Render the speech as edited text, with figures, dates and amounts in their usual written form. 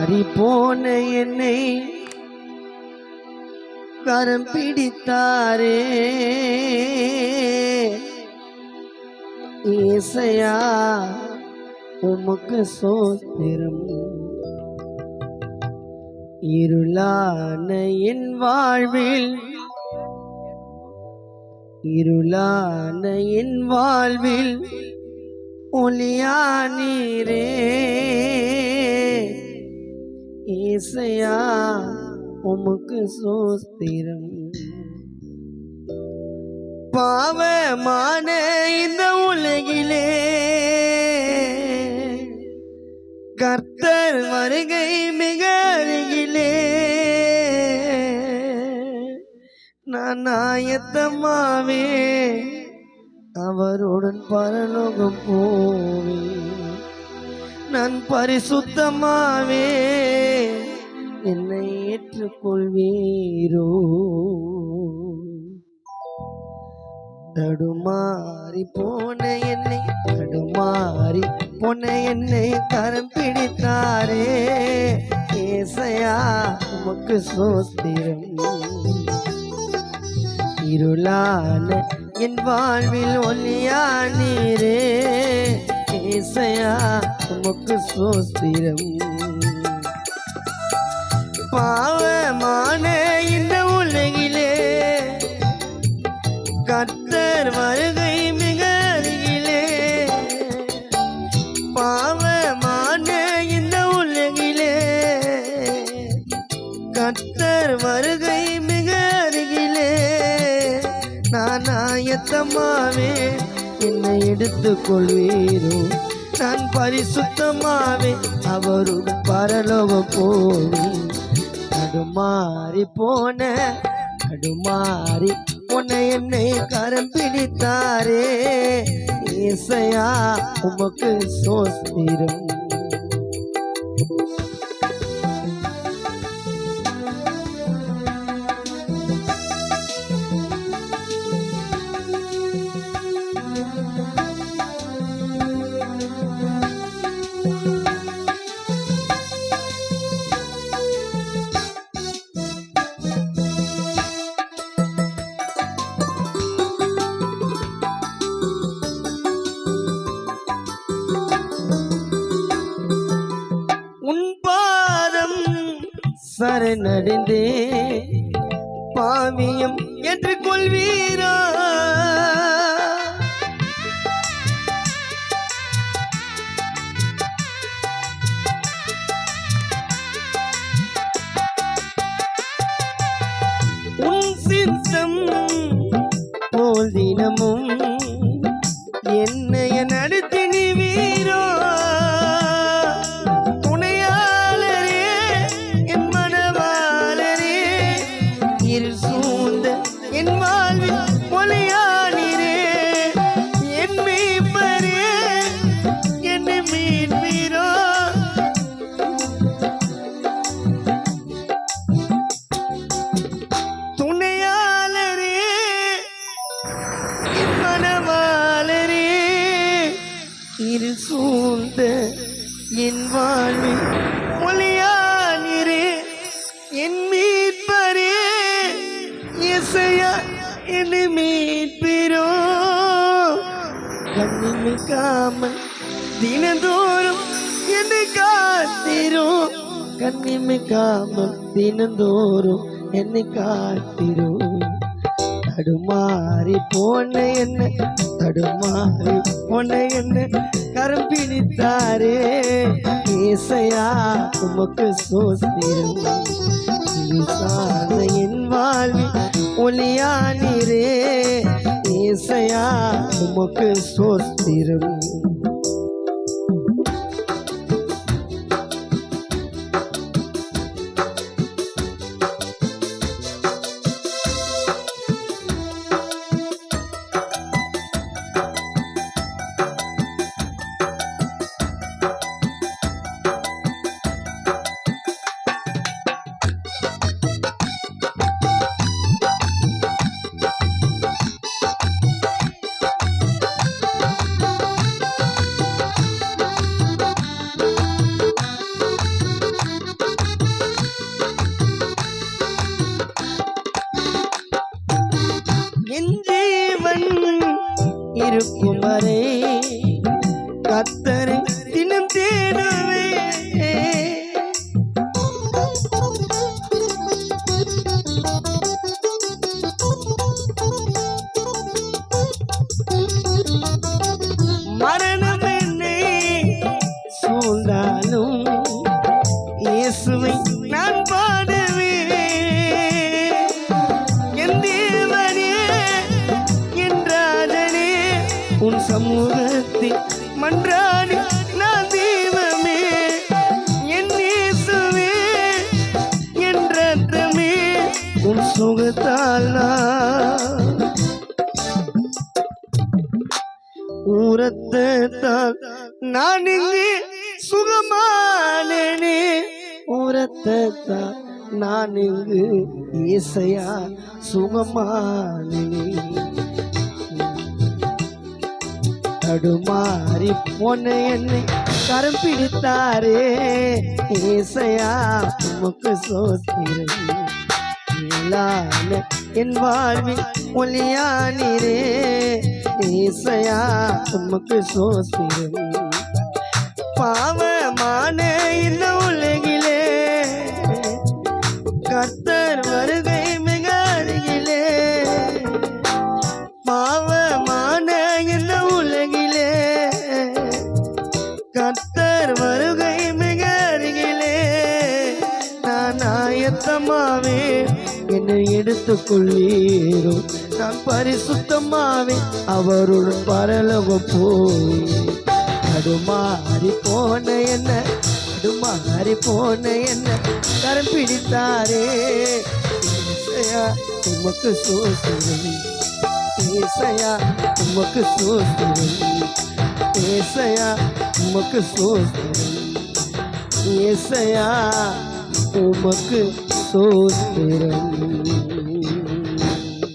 மாறி போன என்னை கரம் பிடித்தாரே ஏசையா உமக்கு சோத்திரம். இருளான என் வாழ்வில் ஒளியானீரே ஏசையா உமக்கு சோஸ்திரம். பாவமான இந்த உலகிலே கர்த்தர் வருகை மிக அருகிலே. நான் ஆயத்தமாவே அவருடன் பரலோகம் போவேன். நான் பரிசுத்தமாவே என்னை ஏற்றுக்கொள்வீரோ. தடுமாறி போன என்னை கரம் பிடித்தாரே ஏசையா உமக்கு சோஸ்திரம். இருளான என் வாழ்வில் ஒளியானீரே ஏசையா உமக்கு சோஸ்திரம். பாவமான இந்த உலகிலே கர்த்தர் வருகை மிக அருகிலே. பாவமான இந்த உலகிலே கர்த்தர் வருகை மிக அருகிலே. நான் ஆயத்தமாவே என்னை எடுத்துக் கொள்வீரோ. நான் பரிசுத்தமாவே அவருடன் பரலோகம் போவேன். தடுமாறி போன என்னை கரம் பிடித்தாரே ஏசையா உமக்கு சோஸ்திரம். சரணடைந்தே பாவியம் ஏற்றுக்கொள்வீரா. உன் சித்தம் போல் தினமும் என்னைய நடத்தி நீவீரோ. என் வாழ்வில் ஒளியானீரே என் மீட்பரே என்னை மீட்பீரோ. துணையாளரே என் மனவாளரே இருள் சூழ்ந்த என் வாழ்வில் ஒளியானீரே என் மீட்பரே ஏசையா என்னை மீட்பீரோ. கண்ணிமைக்காமல் தினந்தோறும் என்னை காத்தீரோ. கண்ணிமைக்காமல் தினந்தோறும் என்னை காத்தீரோ. தடுமாறி போன என்ன கரம் பிடித்தாரே ஏசையா உமக்கு சோஸ்திரம். என் வாழ்வில் ஒளியானீரே ஏசையா உமக்கு சோஸ்திரம். இயேசுவை நான் பாடுவேன் என் தேவனே என் ராஜனே உன் சமூகத்தில் மன்றாடி நான் தெய்வமே என் இயேசுவே என் ரத்தமே உன் சுகத்தால் உரத்தால் நான் இங்கே சுகமானேனே உரத்தால் நான் இங்கு இயேசையா சுகமானேனே தடுமாறி போன என்னை கரம் பிடித்தாரே இயேசையா உமக்கு சோத்திரம் மேலான என் வாழ்வில் ஒளியானீரே இயேசையா உமக்கு சோத்திரம் பாவமான இந்த உலகிலே கர்த்தர் வருகை மிக அருகிலே பாவமான இந்த உலகிலே கர்த்தர் வருகை மிக அருகிலே நான் ஆயத்தமாவே என்னை எடுத்துக்கொள்ளீரோ நான் பரிசுத்தமாவே அவருடன் பரலோகம் போய் தடுமாறி போன என்ன கரம் பிடித்தாரே இயேசையா உமக்கு சோத்திரம் இயேசையா உமக்கு சோத்திரம் இயேசையா உமக்கு சோத்திரம் இயேசையா உமக்கு சோத்திரம்